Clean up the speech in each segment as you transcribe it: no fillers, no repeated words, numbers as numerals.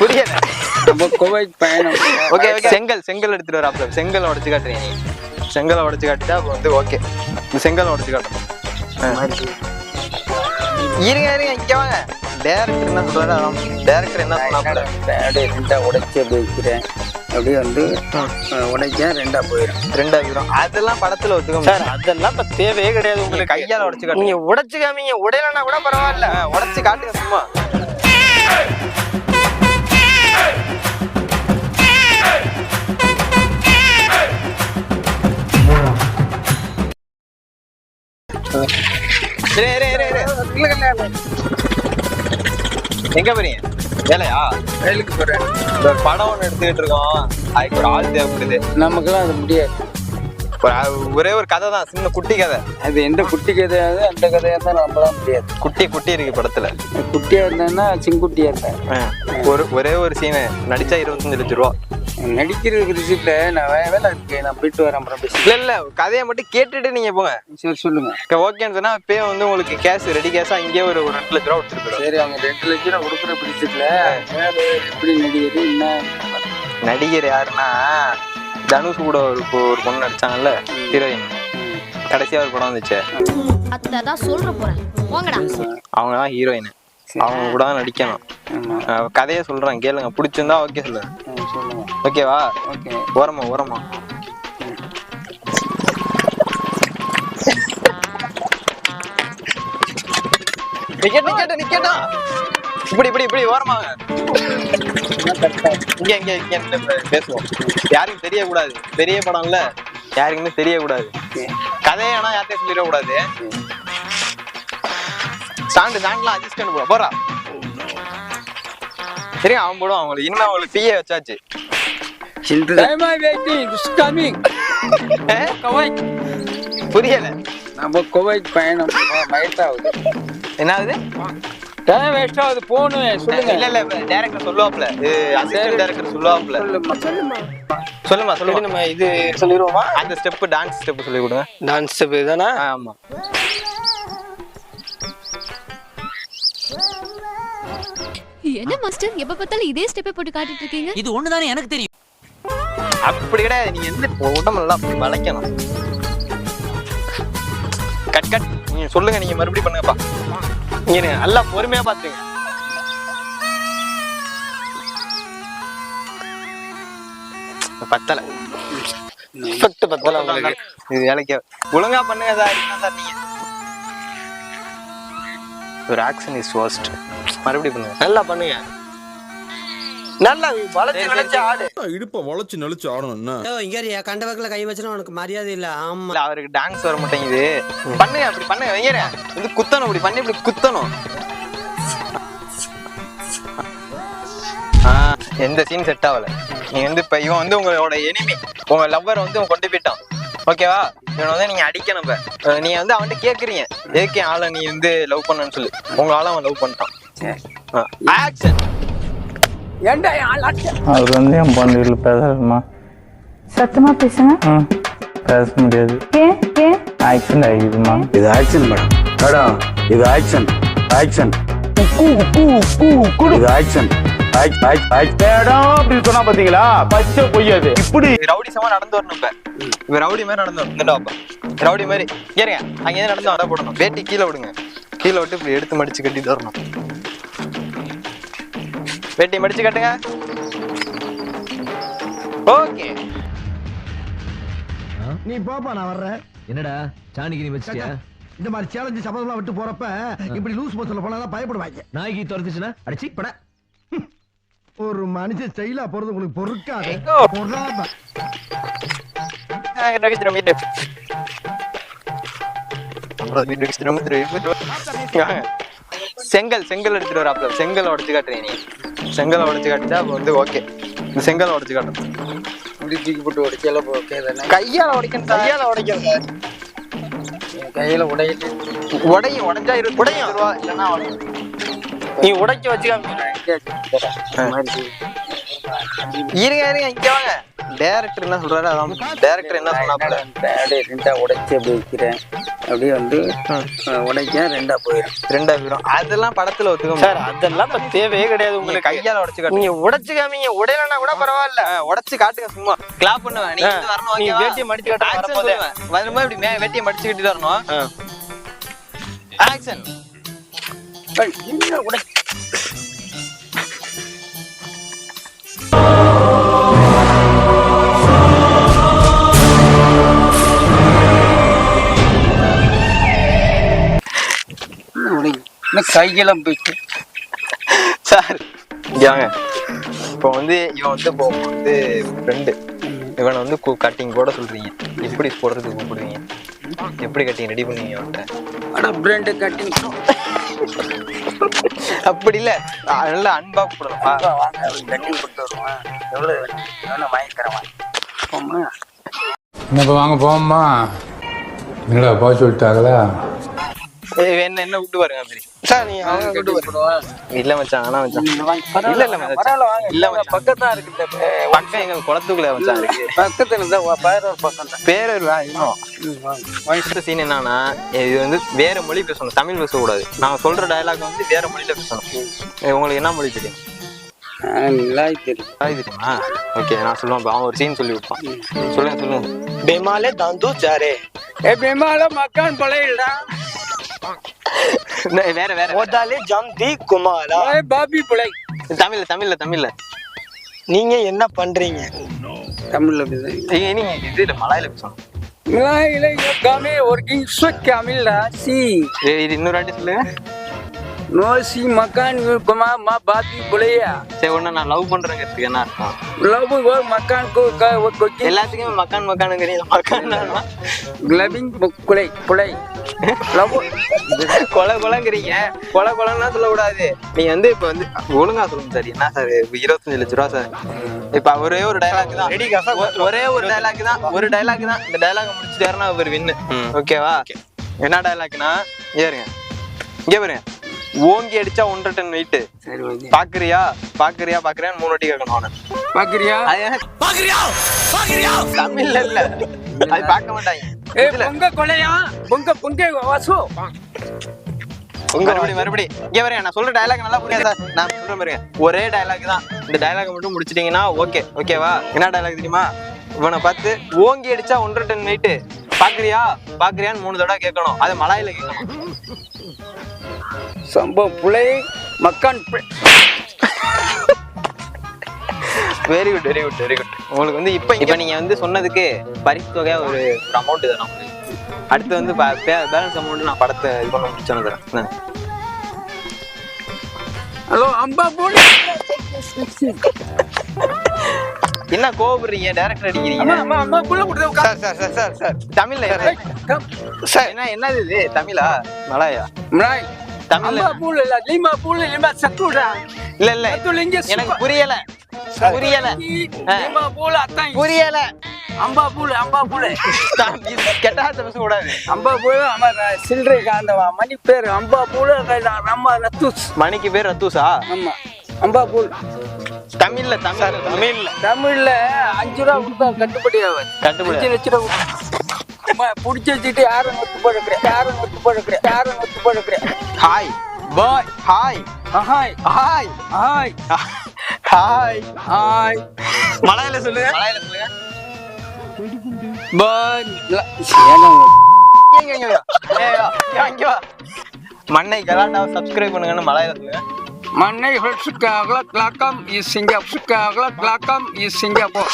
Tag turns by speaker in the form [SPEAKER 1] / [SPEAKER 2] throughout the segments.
[SPEAKER 1] புரியல.
[SPEAKER 2] பயணம்.
[SPEAKER 1] Okay okay. செங்கல் எடுத்துட்டு வர. செங்கல் உடைச்சு காட்டுறீங்க. செங்கலை உடைச்சு காட்டுதா அப்போ வந்து ஓகே. இந்த செங்கலை உடைச்சு காட்டணும். இருங்க இங்க வாங்க. டைரக்டர் என்ன சொல்றாரு? டைரக்டர் என்ன சொன்னாங்க?
[SPEAKER 2] ரெண்டா உடைச்சு அப்படி வைக்கிறேன். அப்படியே வந்து உடைச்சா ரெண்டா போயிடும்.
[SPEAKER 1] அதெல்லாம் படத்துல ஒத்துக்க
[SPEAKER 3] சார். அதெல்லாம் இப்ப தேவையே கிடையாது. உங்களுக்கு
[SPEAKER 1] கையால உடைச்சு காட்டு.
[SPEAKER 3] நீங்க உடைச்சு காமிங்க. உடையலன்னா கூட பரவாயில்ல.
[SPEAKER 1] உடைச்சு காட்டுங்க சும்மா. எங்க போறீங்க? வேலையா?
[SPEAKER 2] வயலுக்கு போறேன்.
[SPEAKER 1] படம் ஒண்ணு எடுத்துக்கிட்டு இருக்கோம். அதுக்கு ஒரு ஆள் தேவைப்படுது.
[SPEAKER 2] நமக்கெல்லாம் அது முடியாது.
[SPEAKER 1] ஒரே ஒரு கதை தான், சின்ன குட்டி கதை.
[SPEAKER 2] அது எந்த குட்டி கதையாவது அந்த கதையா தான் நம்பலாம் முடியாது.
[SPEAKER 1] குட்டி இருக்கு படத்துல.
[SPEAKER 2] குட்டியா இருந்தா சிங்குட்டியா இருந்தேன்.
[SPEAKER 1] ஒரே ஒரு சீனு நடிச்சா 25 லட்சம் ரூபா.
[SPEAKER 2] நடிக்கிறதுக்கு ரிசிப்ட்ல நான் வேலை இருக்கு, நான் போயிட்டு வரேன். அப்புறம்
[SPEAKER 1] இல்ல கதையை மட்டும் கேட்டுட்டு நீங்க போங்க.
[SPEAKER 2] சரி சொல்லுங்க.
[SPEAKER 1] ஓகேன்னு சொன்னா இப்பயே வந்து உங்களுக்கு கேஷ் ரெடி கேஷா இங்கே ஒரு 2 லட்சம் ரூபா கொடுத்துருக்கோம்.
[SPEAKER 2] சரி, அவங்க 2 லட்சம் ரூபா கொடுக்குற பிடிச்சதுல எப்படி நடிகர் என்ன
[SPEAKER 1] நடிகர் யாருன்னா தனுஷ் கூட ஒரு பொண்ணு நடிச்சாங்கல்ல, ஹீரோயின். கடைசியா ஒரு படம் வந்துச்சு,
[SPEAKER 4] அதான் சொல்ற போறேன்.
[SPEAKER 1] அவங்க தான் ஹீரோயின். அவங்க கூட தான் நடிக்கணும். கதையை சொல்றேன் கேளுங்க, பிடிச்சிருந்தா ஓகே சொல்லுங்க. ஓகேவா? ஓரமா நிக்கட்டா. இப்படி ஓரமாங்க. இங்க பேசுவோம். யாருக்கும் தெரியக்கூடாது. பெரிய படம்ல யாருக்குமே தெரியக்கூடாது. கதையை ஆனா யார்கிட்டயும் சொல்லிடக்கூடாது. சாண்ட்லாம் அட்ஜஸ்ட் பண்ண போறா. சரி, அவன் போடுவான். அவங்களுக்கு இனிமே அவங்களுக்கு பிஏ வச்சாச்சு. புரியல.
[SPEAKER 2] நம்ம குவைத் பயணம் வயசாகுது.
[SPEAKER 1] என்னாவது?
[SPEAKER 2] டைம் வேஸ்ட் ஆகுது. போகணும். சொல்லுங்க.
[SPEAKER 1] இல்ல டைரக்டர் சொல்லுவாப்ல, அசிஸ்டன்ட் டைரக்டர் சொல்லுவாப்ல. சொல்லுமா.
[SPEAKER 3] நம்ம இது சொல்லிடுவோமா?
[SPEAKER 1] அந்த ஸ்டெப், டான்ஸ் ஸ்டெப் சொல்லி கொடுங்க.
[SPEAKER 3] டான்ஸ் ஸ்டெப் தானே?
[SPEAKER 1] ஆமா.
[SPEAKER 4] என்ன மாஸ்டர் எப்ப பார்த்தாலும் இதே ஸ்டெப்பை போட்டு காட்டிட்டு இருக்கீங்க?
[SPEAKER 5] இது ஒண்ணுதானே எனக்கு தெரியும்.
[SPEAKER 1] அப்படி கிடையாது. நீங்க எந்த உடம்பெல்லாம் வளைக்கணும். கட் நீங்க சொல்லுங்க. நீங்க மறுபடியும் பண்ணுங்கப்பா.
[SPEAKER 3] நீங்க நல்லா பொறுமையா பாத்துங்க.
[SPEAKER 1] பத்தல உங்களுக்கு. இது வேலைக்கு ஒழுங்கா பண்ணுங்க சார். நீங்க ஒரு ஆக்ஷன் இஸ் வர்ஸ்ட். மறுபடியும் பண்ணுங்க.
[SPEAKER 3] நல்லா பண்ணுங்க. நல்லா வளைச்சு ஆடு.
[SPEAKER 6] இடுப்ப வளைச்சு நெளிச்சு ஆடணும்னா
[SPEAKER 5] இங்க கண்ட வக்கல கை வச்சா உனக்கு மரியாதை இல்ல. ஆமா,
[SPEAKER 1] அவருக்கு டான்ஸ் வர மாட்டேங்குது. பண்ணுங்க. அப்படி பண்ணுங்க. வைங்க இது குத்தணும். இப்படி பண்ணி இப்படி குத்தணும். எந்த சீன் செட் ஆகல. நீங்க வந்து இப்ப இவன் வந்து உங்களோட எனிமி, உங்க லவ்வர் வந்து கொண்டு போயிட்டான். ஓகேவா? இவனை வந்து நீங்க அடிக்கணும். இப்ப நீங்க வந்து அவன்கிட்ட கேக்குறீங்க, எதுக்கு ஆளை நீ வந்து லவ் பண்ணன்னு சொல்லி. உங்க ஆளை அவன் லவ் பண்ணிட்டான். ஆக்ஷன்.
[SPEAKER 2] அவர் வந்து என் பொண்ணு வீட்டில் பேசணுமா?
[SPEAKER 7] சத்தமா பேசுங்க.
[SPEAKER 2] பேச முடியாது. ஆக்ஷன் ஆகிடுமா?
[SPEAKER 8] இது ஆக்ஷன் மேடம். இது ஆக்ஷன். இது ஆக்ஷன்.
[SPEAKER 2] அப்படின்னு சொன்னா பாத்தீங்களா? பச்சை பொய்யாது.
[SPEAKER 1] இப்படி ரவுடி சமா நடந்து வரணும். இப்ப ரவுடி மாதிரி நடந்து வரணும். ரவுடி மாதிரி ஏறுங்க. அங்கே நடந்து வர போடணும். வேட்டி கீழே விடுங்க. கீழே விட்டு இப்படி எடுத்து மடிச்சு கட்டிட்டு வரணும். வேட்டி மடிச்சு கட்டுங்க. ஓகே.
[SPEAKER 8] நீ பாப்பா, நான் வர்றேன்.
[SPEAKER 5] என்னடா சாணிக்கு நீ வச்சிட்டியா?
[SPEAKER 8] இந்த மாதிரி சேலஞ்சு சபதம்லாம் விட்டு போறப்ப இப்படி லூஸ் மோஷன்ல போனா பயப்படுவாங்க.
[SPEAKER 5] நாய்க்கு துரத்துச்சுன்னா அடிச்சு பட.
[SPEAKER 8] ஒரு மனுஷன் ஸ்டைலா போறது உங்களுக்கு பொறுக்காது.
[SPEAKER 1] செங்கல் எடுத்துட்டு வர. செங்கலை உடைச்சு காட்டுறீங்க. நீ செங்கலை உடைச்சு காட்டுச்சா அப்ப வந்து ஓகே. இந்த செங்கலை உடைச்சு காட்டணும்.
[SPEAKER 2] இப்படி தூக்கி போட்டு உடைச்சால
[SPEAKER 1] கையால உடைக்கணும்.
[SPEAKER 2] கையில
[SPEAKER 1] உடைஞ்சா உடையும் ரூபா இல்லைன்னா
[SPEAKER 3] நீ உடைக்க வச்சு
[SPEAKER 1] இருங்க இங்க வாங்க. டைரக்டர் என்ன சொல்றாரு அதான். டைரக்டர் என்ன சொன்னாப்ல?
[SPEAKER 2] அப்படியே ரெண்டா உடைச்சி அப்படி வைக்கிறேன். அப்படியே வந்து உடைக்க ரெண்டா போயிடும்.
[SPEAKER 1] ரெண்டா போயிடும். அதெல்லாம் படத்துல ஒத்துக்க
[SPEAKER 3] சார் அதெல்லாம் இப்ப தேவையே கிடையாது உங்களுக்கு.
[SPEAKER 1] கையால உடைச்சு காட்டுங்க.
[SPEAKER 3] நீங்க உடைச்சு காமிங்க, உடையலன்னா கூட பரவாயில்ல.
[SPEAKER 1] உடைச்சு காட்டுங்க சும்மா. கிளாப் பண்ணுவேன். நீ வந்து வரணும்.
[SPEAKER 3] நீ
[SPEAKER 1] ஓகேவா?
[SPEAKER 3] வேட்டியை மடிச்சு காட்ட
[SPEAKER 1] Action
[SPEAKER 3] வரும்போது
[SPEAKER 1] சொல்லுவேன். வரும்போது இப்படி வேட்டியை மடிச்சு கட்டிட்டு வரணும். ஆக்ஷன்.
[SPEAKER 2] என்ன உடை கையெல்லாம் போயிட்டு
[SPEAKER 1] சார் இங்க வாங்க. இப்போ வந்து இவன் வந்து ஃப்ரெண்டு. இவனை வந்து கட்டிங் போட சொல்றீங்க. எப்படி போடுறதுக்கு கூப்பிடுவீங்க? எப்படி கட்டிங் ரெடி பண்ணுவீங்க அவன்கிட்ட?
[SPEAKER 2] ஆனா பிராண்ட் கட்டிங்
[SPEAKER 1] அப்படி இல்ல, நல்லா அன்பா கூப்பிடணுமா?
[SPEAKER 2] வாங்க கட்டிங் கொடுத்து வருவான். எவ்வளவு வாங்கி தரேன்.
[SPEAKER 9] என்னப்பா வாங்க போமா. என்னடா போக சொல்லிட்டாங்களா?
[SPEAKER 1] என்ன விட்டு பாருங்க அப்படி.
[SPEAKER 3] சார் நீங்க அவங்க கூட்டு வருவோம்.
[SPEAKER 1] இல்ல மச்சான், ஆனா மச்சான் இல்ல இல்ல மச்சான்.
[SPEAKER 2] பரவாயில்ல வாங்க.
[SPEAKER 1] இல்ல மச்சான்,
[SPEAKER 2] பக்கத்தா இருக்கு.
[SPEAKER 1] பக்கம் எங்க குளத்துக்குள்ள மச்சான் இருக்கு.
[SPEAKER 2] பக்கத்துல இருந்தா பேரூர் பக்கம் தான்.
[SPEAKER 1] பேரூர் இன்னும் வயசு சீன் என்னன்னா, இது வந்து வேற மொழி பேசணும், தமிழ் பேசக்கூடாது. நாங்க சொல்ற டயலாக் வந்து வேற மொழியில பேசணும். உங்களுக்கு என்ன மொழி தெரியும்? தெரியுமா? ஓகே நான் சொல்லுவேன். அவன் ஒரு சீன் சொல்லி விட்டான். சொல்லுங்க.
[SPEAKER 3] बेमाले दांदू चारे
[SPEAKER 2] ஏ பெமால மக்கான் பழையடா.
[SPEAKER 1] வேற
[SPEAKER 3] ஓதாலே ஜம்தி குமாரா.
[SPEAKER 2] ஏ பாபி பழை.
[SPEAKER 1] தமிழ்ல
[SPEAKER 3] நீங்க என்ன பண்றீங்க?
[SPEAKER 2] தமிழ்ல பேசுறீங்க.
[SPEAKER 1] நீங்க இதுல மலையில பேசணும்.
[SPEAKER 2] மலாயில காமே ஒர்க்கிங் ஸ்வக் காமில்டா சி.
[SPEAKER 1] இது இன்னொரு வாட்டி சொல்லுங்க.
[SPEAKER 2] நோ சி மக்கான் குமா மா பாபி பழையா.
[SPEAKER 1] சரி ஒண்ணு நான் லவ் பண்றேங்கிறதுக்கு என்ன அர்த்தம்?
[SPEAKER 2] லவ் கோ மக்கான் கோ கொக்கி
[SPEAKER 1] எல்லாத்துக்குமே மக்கானுங்கிறீங்க. மக்கான்னா
[SPEAKER 2] லவிங் குலை புலை லவ்
[SPEAKER 1] கொலைங்கிறீங்க. கொலைன்னா சொல்லக்கூடாது. நீங்க வந்து இப்ப வந்து ஒழுங்கா சொல்லுங்க சார். என்ன சார் 25 லட்ச ரூபா சார். இப்ப ஒரே ஒரு டைலாக் தான். ஒரே ஒரு டைலாக் தான். இந்த டைலாக் முடிச்சுட்டாருன்னா அவர் வின்னு. ஓகேவா? என்ன டைலாக்னா இங்க பாருங்க. ஓங்கி அடிச்சா 1.5 டன் வெயிட்.
[SPEAKER 2] சரி ஓகே.
[SPEAKER 1] பாக்குறியா 3 வாட்டி கேட்கணும் அவனை.
[SPEAKER 2] பாக்குறியா
[SPEAKER 1] தமிழ்ல இல்ல, அது பார்க்க மாட்டாங்க.
[SPEAKER 2] ஏ பொங்க கொலையா பொங்க வாசு.
[SPEAKER 1] மறுபடி இங்க வரேன். நான் சொல்ற டயலாக் நல்லா புரியாது சார். நான் சொல்றேன் பாருங்க. ஒரே டயலாக் தான். இந்த டயலாக் மட்டும் முடிச்சிட்டீங்கன்னா ஓகேவா? என்ன டயலாக் தெரியுமா? இவனை பார்த்து ஓங்கி அடிச்சா 1.5 டன் வெயிட். பாக்குறியான்னு 3 தடவை கேட்கணும். அதை மலாயில கேட்கணும்.
[SPEAKER 2] சம்பவம் புலை மக்கான்.
[SPEAKER 1] Very good. உங்களுக்கு வந்து இப்ப நீங்க வந்து சொன்னதுக்கு பரிசு தொகையா ஒரு அமௌண்ட் தரேன் உங்களுக்கு. அடுத்து வந்து பேலன்ஸ் அமௌண்ட் நான் படத்தை இது பண்ண முடிச்சோன்னு தரேன்.
[SPEAKER 2] ஹலோ அம்பா போலி.
[SPEAKER 1] என்ன கோபப்படுறீங்க? டைரக்டர் அடிக்கிறீங்க.
[SPEAKER 2] அம்மா புள்ள கொடுத்து
[SPEAKER 1] சார் தமிழ்ல சார் என்னது இது? தமிழா மலாயா?
[SPEAKER 2] மலாய்
[SPEAKER 1] தமிழ்ல
[SPEAKER 2] அம்பா புள்ள இல்ல லீமா புள்ள லீமா சத்துடா.
[SPEAKER 1] இல்ல எனக்கு புரியல.
[SPEAKER 2] லீமா புள்ள அதான்
[SPEAKER 1] புரியல.
[SPEAKER 2] அம்பா புள்ள
[SPEAKER 1] கெட்டாத பேசக்கூடாது.
[SPEAKER 2] அம்பா புள்ள அம்மா சில்றை காந்தவா மணி பேர் அம்பா புள்ள நம்ம ரத்துஸ்.
[SPEAKER 1] மணிக்கு பேர் ரத்துஸா?
[SPEAKER 2] ஆமா அம்பா புல்.
[SPEAKER 1] தமிழ்ல
[SPEAKER 2] 5 ரூபா கொடுத்தா கட்டுப்படி ஆகாது. 5 லட்ச ரூபா புடிச்சு வச்சுட்டு யாரும் ஒத்து போடுக்கிறேன்.
[SPEAKER 1] Hi bye. ஹாய் மலையில சொல்லுங்க. மண்ணை கலாட்டா சப்ஸ்கிரைப் பண்ணுங்கன்னு மலையில சொல்லுங்க.
[SPEAKER 2] மண்ணை சிங்கப்பூர்.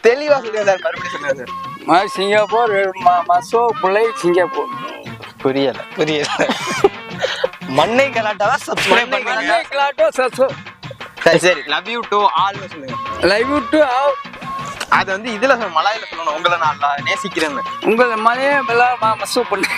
[SPEAKER 1] தெளிவா சொல்லுங்க சார். மறுபடியும் சொல்லுங்க சார்.
[SPEAKER 2] சிங்கப்பூர் மசோ புலை சிங்கப்பூர்.
[SPEAKER 1] புரியல.
[SPEAKER 3] மண்ணை கலாட்டாவா சப்ஸ்கிரைப் பண்ணுங்க.
[SPEAKER 2] கலாட்டோ சசோ.
[SPEAKER 1] சரி லவ் யூ டு ஆல்னு சொல்லுங்க.
[SPEAKER 2] Live to all.
[SPEAKER 1] அது வந்து இதுல மலையில சொல்லணும். உங்களை நான் நேசிக்கிறேன்னு.
[SPEAKER 2] உங்களை மலையே மசோ பண்ணு.